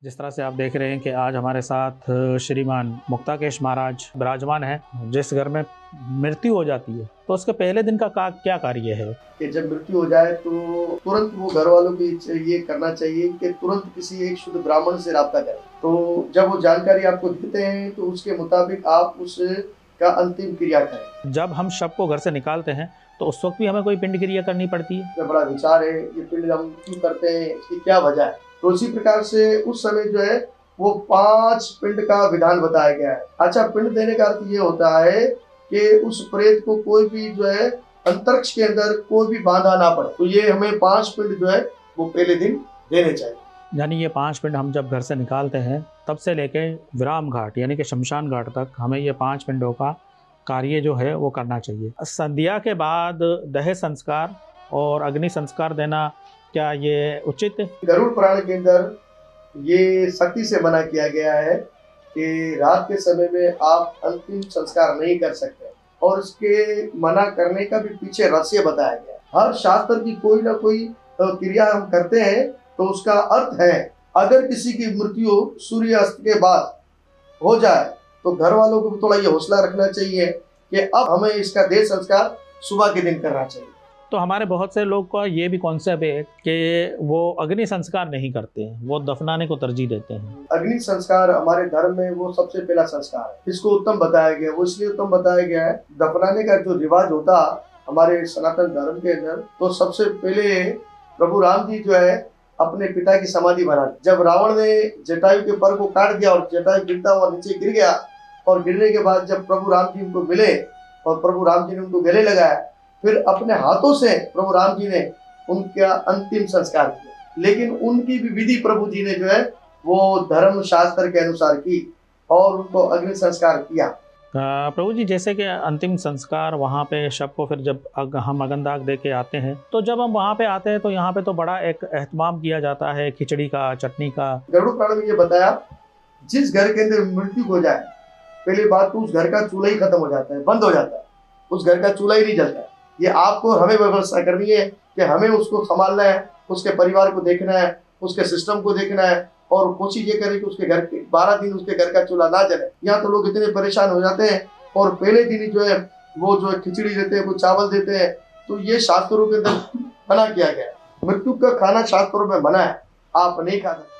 जिस तरह से आप देख रहे हैं कि आज हमारे साथ श्रीमान मुक्ताकेश महाराज विराजमान हैं। जिस घर में मृत्यु हो जाती है तो उसके पहले दिन का क्या कार्य है कि जब मृत्यु हो जाए तो तुरंत वो घर वालों की ये करना चाहिए कि तुरंत किसी एक शुद्ध ब्राह्मण से राब्ता करें। तो जब वो जानकारी आपको देते हैं तो उसके मुताबिक आप उसका अंतिम क्रिया करें। जब हम शव को घर से निकालते हैं तो उस वक्त भी हमें कोई पिंड क्रिया करनी पड़ती है। तो बड़ा विचार है, ये पिंड हम क्यों करते हैं, इसकी क्या वजह है। तो इसी प्रकार से उस समय जो है वो 5 पिंड का विधान बताया गया है। अच्छा, पिंड देने का अर्थ ये होता है कि उस प्रेत को कोई भी जो है अंतरिक्ष के अंदर कोई भी बांधा ना पड़े। तो ये हमें 5 पिंड जो है वो पहले दिन देने चाहिए। यानी ये 5 पिंड हम जब घर से निकालते हैं तब से लेके विराम घाट यानी कि शमशान घाट तक हमें ये 5 पिंडों का कार्य जो है वो करना चाहिए। संध्या के बाद दह संस्कार और अग्नि संस्कार देना क्या ये उचित है? गरुड़ पुराण के अंदर ये सख्ती से मना किया गया है कि रात के समय में आप अंतिम संस्कार नहीं कर सकते, और इसके मना करने का भी पीछे रहस्य बताया गया है। हर शास्त्र की कोई ना कोई क्रिया हम करते हैं तो उसका अर्थ है। अगर किसी की मृत्यु सूर्यास्त के बाद हो जाए तो घर वालों को भी थोड़ा ये हौसला रखना चाहिए कि अब हमें इसका देह संस्कार सुबह के दिन करना चाहिए। तो हमारे बहुत से लोग का ये भी कॉन्सेप्ट है कि वो अग्नि संस्कार नहीं करते हैं, वो दफनाने को तरजीह देते हैं। अग्नि संस्कार हमारे धर्म में वो सबसे पहला संस्कार है, इसको उत्तम बताया गया। वो इसलिए उत्तम बताया गया है, दफनाने का जो रिवाज होता हमारे सनातन धर्म के अंदर, तो सबसे पहले प्रभु राम जी जो है अपने पिता की समाधि बना ली। जब रावण ने जटायु के पर को काट दिया और जटायु गिरता हुआ नीचे गिर गया, और गिरने के बाद जब प्रभु राम जी उनको मिले और प्रभु राम जी ने उनको गले लगाया, फिर अपने हाथों से प्रभु राम जी ने उनका अंतिम संस्कार किया। लेकिन उनकी भी विधि प्रभु जी ने जो है वो धर्म शास्त्र के अनुसार की और उनको अग्नि संस्कार किया। प्रभु जी, जैसे कि अंतिम संस्कार वहाँ पे शव को फिर जब हम अगनदाग दे के आते हैं तो जब हम वहाँ पे आते हैं तो यहाँ पे तो बड़ा एक एहतमाम किया जाता है खिचड़ी का, चटनी का। गरुड़ पुराण में ये बताया, जिस घर के अंदर मृत्यु हो जाए पहली बात तो उस घर का चूल्हा ही खत्म हो जाता है, बंद हो जाता है, उस घर का चूल्हा ही नहीं जलता है। ये आपको हमें व्यवस्था करनी है कि हमें उसको संभालना है, उसके परिवार को देखना है, उसके सिस्टम को देखना है, और कोशिश ये करें कि उसके घर 12 दिन उसके घर का चूल्हा ना जले। यहाँ तो लोग इतने परेशान हो जाते हैं और पहले दिन ही जो है वो जो खिचड़ी देते हैं, कुछ चावल देते हैं। तो ये शास्त्रों के अंदर मना किया गया है। मृत्यु का खाना शास्त्रों में मना है, आप नहीं खा सकते।